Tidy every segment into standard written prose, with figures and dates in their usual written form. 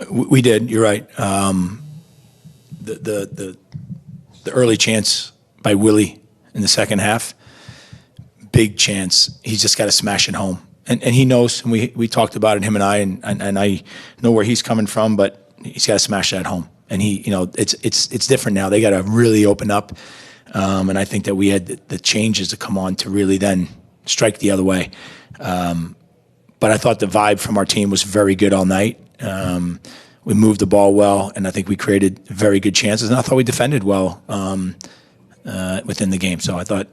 We did. You're right. The early chance by Willie in the second half, big chance. He's just got to smash it home, and he knows. And we talked about it, him and I, and I know where he's coming from, but he's got to smash that home. And he, it's different now. They got to really open up, and I think that we had the changes to come on to really then strike the other way. But I thought the vibe from our team was very good all night. We moved the ball well, and I think we created very good chances. And I thought we defended well within the game. So I thought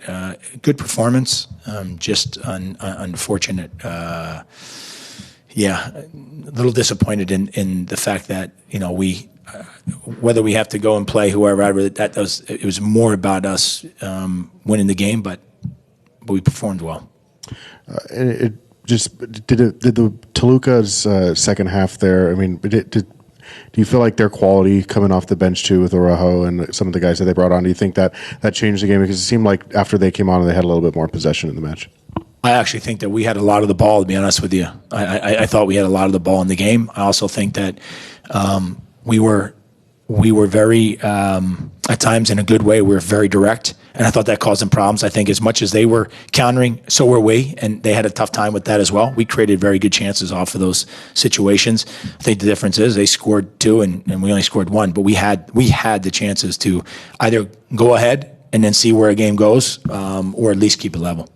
good performance, just unfortunate. A little disappointed in the fact that we whether we have to go and play whoever. It was more about us winning the game, but we performed well. Did the Toluca's second half there? I mean, do you feel like their quality coming off the bench too with Araujo and some of the guys that they brought on? Do you think that changed the game? Because it seemed like after they came on, they had a little bit more possession in the match. I actually think that we had a lot of the ball. To be honest with you, I thought we had a lot of the ball in the game. I also think that we were very at times in a good way. We were very direct. And I thought that caused them problems. I think as much as they were countering, so were we, and they had a tough time with that as well. We created very good chances off of those situations. I think the difference is they scored 2 and we only scored 1, but we had the chances to either go ahead and then see where a game goes, or at least keep it level.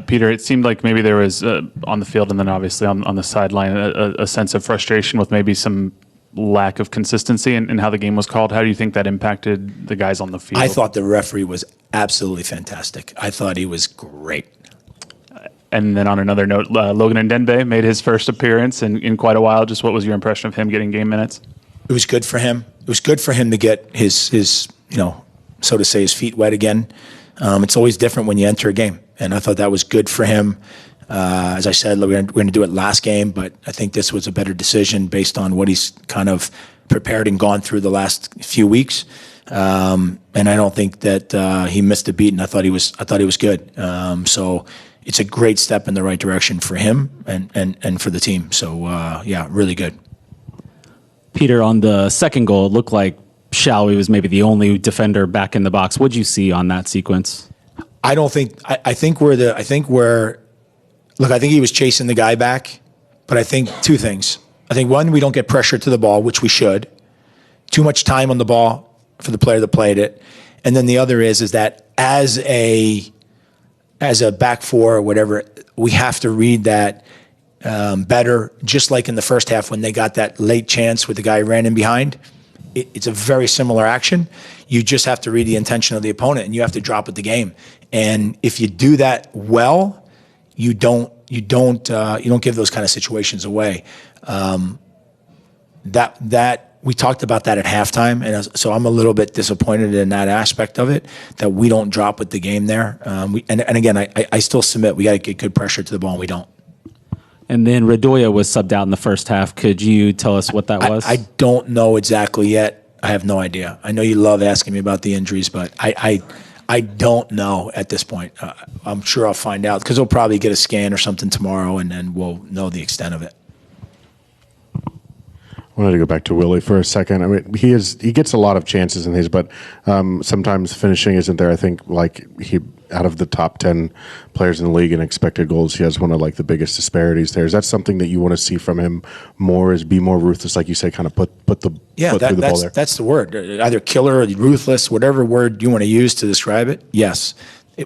Peter, it seemed like maybe there was on the field and then obviously on the sideline a sense of frustration with maybe some lack of consistency in how the game was called. How do you think that impacted the guys on the field? I thought the referee was absolutely fantastic. I thought he was great. And then on another note, Logan Ndembe made his first appearance in quite a while. Just what was your impression of him getting game minutes? It was good for him. It was good for him to get his so to say, his feet wet again. It's always different when you enter a game, and I thought that was good for him. As I said, we're going to do it last game, but I think this was a better decision based on what he's kind of prepared and gone through the last few weeks. And I don't think that he missed a beat, and I thought he was good. So it's a great step in the right direction for him and for the team. So really good. Peter, on the second goal, it looked like Shalwi was maybe the only defender back in the box. What'd you see on that sequence? I think he was chasing the guy back, but I think 2 things. I think 1, we don't get pressure to the ball, which we should. Too much time on the ball for the player that played it. And then the other is that as a back 4 or whatever, we have to read that better, just like in the first half when they got that late chance with the guy who ran in behind. It's a very similar action. You just have to read the intention of the opponent, and you have to drop at the game. And if you do that well, you don't give those kind of situations away. That we talked about that at halftime, and so I'm a little bit disappointed in that aspect of it, that we don't drop with the game there. And again, I still submit we got to get good pressure to the ball, and we don't. And then Radoya was subbed out in the first half. Could you tell us what that was? I don't know exactly yet. I have no idea. I know you love asking me about the injuries, but I don't know at this point. I'm sure I'll find out because we'll probably get a scan or something tomorrow, and then we'll know the extent of it. I wanted to go back to Willie for a second. I mean, he gets a lot of chances in these, but sometimes finishing isn't there. I think out of the top 10 players in the league in expected goals, he has one of the biggest disparities there. Is that something that you want to see from him more? Is be more ruthless, like you say, kind of put through the ball there? That's the word. Either killer or ruthless, whatever word you want to use to describe it. Yes,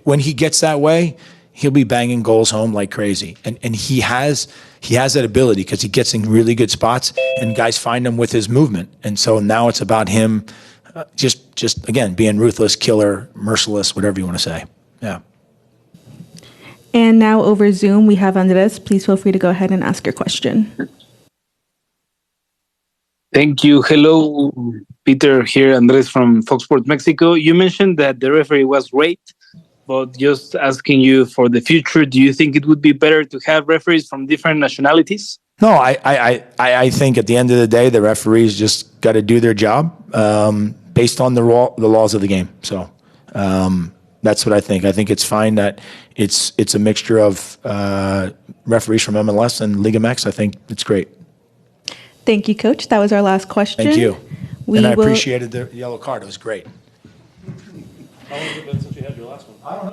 when he gets that way, he'll be banging goals home like crazy, and he has that ability because he gets in really good spots, and guys find him with his movement. And so now it's about him, just again being ruthless, killer, merciless, whatever you want to say. Yeah. And now over Zoom, we have Andres. Please feel free to go ahead and ask your question. Thank you. Hello, Peter here, Andres from Fox Sports Mexico. You mentioned that the referee was great, but just asking you for the future, do you think it would be better to have referees from different nationalities? No, I think at the end of the day, the referees just got to do their job based on the laws of the game. So that's what I think. I think it's fine that it's a mixture of referees from MLS and Liga MX. I think it's great. Thank you, Coach. That was our last question. Thank you. We And I will- appreciated the yellow card. It was great. How long has it been since you had your last one?